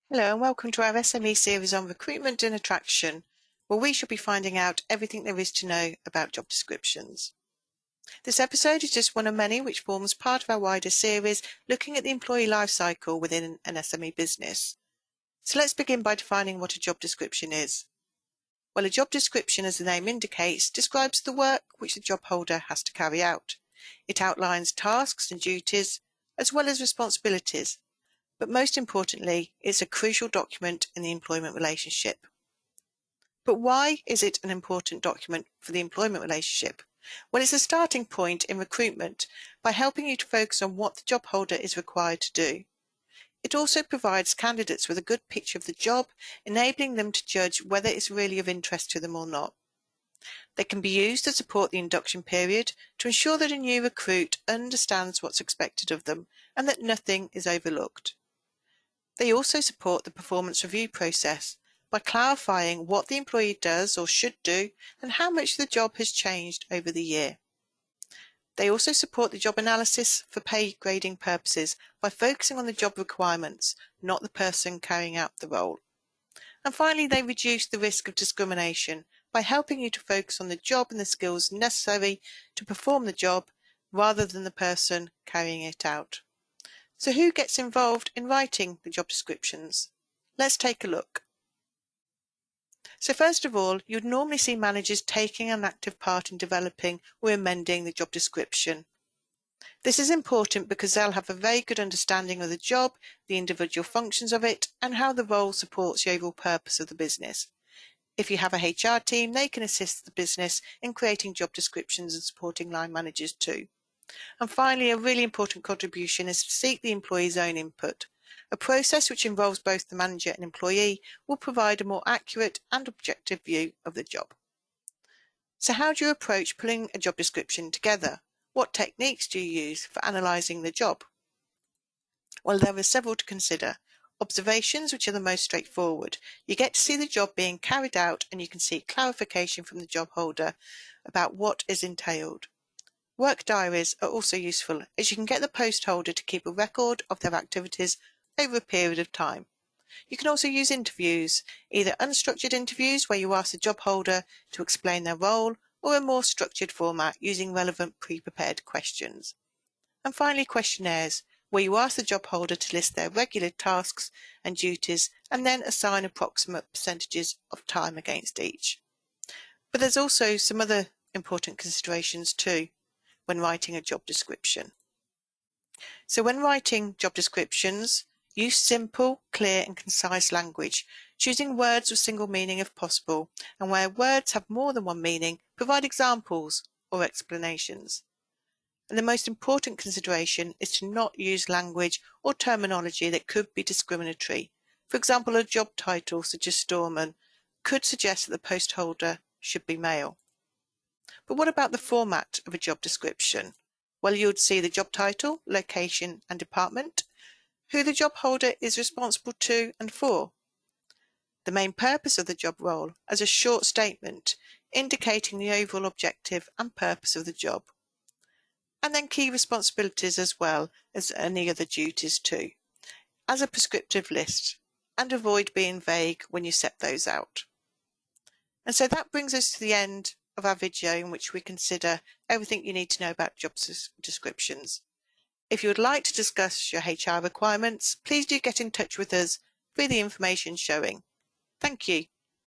Hello and welcome to our SME series on recruitment and attraction, where we shall be finding out everything there is to know about job descriptions. This episode is just one of many which forms part of our wider series looking at the employee life cycle within an SME business. So let's begin by defining what a job description is. Well, a job description, as the name indicates, describes the work which the job holder has to carry out. It outlines tasks and duties, as well as responsibilities. But most importantly, it's a crucial document in the employment relationship. But why is it an important document for the employment relationship? Well, it's a starting point in recruitment by helping you to focus on what the job holder is required to do. It also provides candidates with a good picture of the job, enabling them to judge whether it's really of interest to them or not. They can be used to support the induction period to ensure that a new recruit understands what's expected of them and that nothing is overlooked. They also support the performance review process by clarifying what the employee does or should do and how much the job has changed over the year. They also support the job analysis for pay grading purposes by focusing on the job requirements, not the person carrying out the role. And finally, they reduce the risk of discrimination by helping you to focus on the job and the skills necessary to perform the job rather than the person carrying it out. So who gets involved in writing the job descriptions? Let's take a look. So first of all, you'd normally see managers taking an active part in developing or amending the job description. This is important because they'll have a very good understanding of the job, the individual functions of it, and how the role supports the overall purpose of the business. If you have a HR team, they can assist the business in creating job descriptions and supporting line managers too. And finally, a really important contribution is to seek the employee's own input. A process which involves both the manager and employee will provide a more accurate and objective view of the job. So how do you approach pulling a job description together? What techniques do you use for analysing the job? Well, there are several to consider. Observations, which are the most straightforward. You get to see the job being carried out and you can seek clarification from the job holder about what is entailed. Work diaries are also useful as you can get the post holder to keep a record of their activities over a period of time. You can also use interviews, either unstructured interviews where you ask the job holder to explain their role, or a more structured format using relevant pre-prepared questions. And finally, questionnaires, where you ask the job holder to list their regular tasks and duties and then assign approximate percentages of time against each. But there's also some other important considerations too when writing a job description. So when writing job descriptions, use simple, clear and concise language, choosing words with single meaning if possible, and where words have more than one meaning, provide examples or explanations. And the most important consideration is to not use language or terminology that could be discriminatory. For example, a job title such as storeman could suggest that the post holder should be male. But what about the format of a job description? Well, you would see the job title, location and department, who the job holder is responsible to and for, the main purpose of the job role as a short statement indicating the overall objective and purpose of the job, and then key responsibilities as well as any other duties too, as a prescriptive list, and avoid being vague when you set those out. And so that brings us to the end of our video in which we consider everything you need to know about job descriptions. If you would like to discuss your HR requirements, please do get in touch with us through the information showing. Thank you.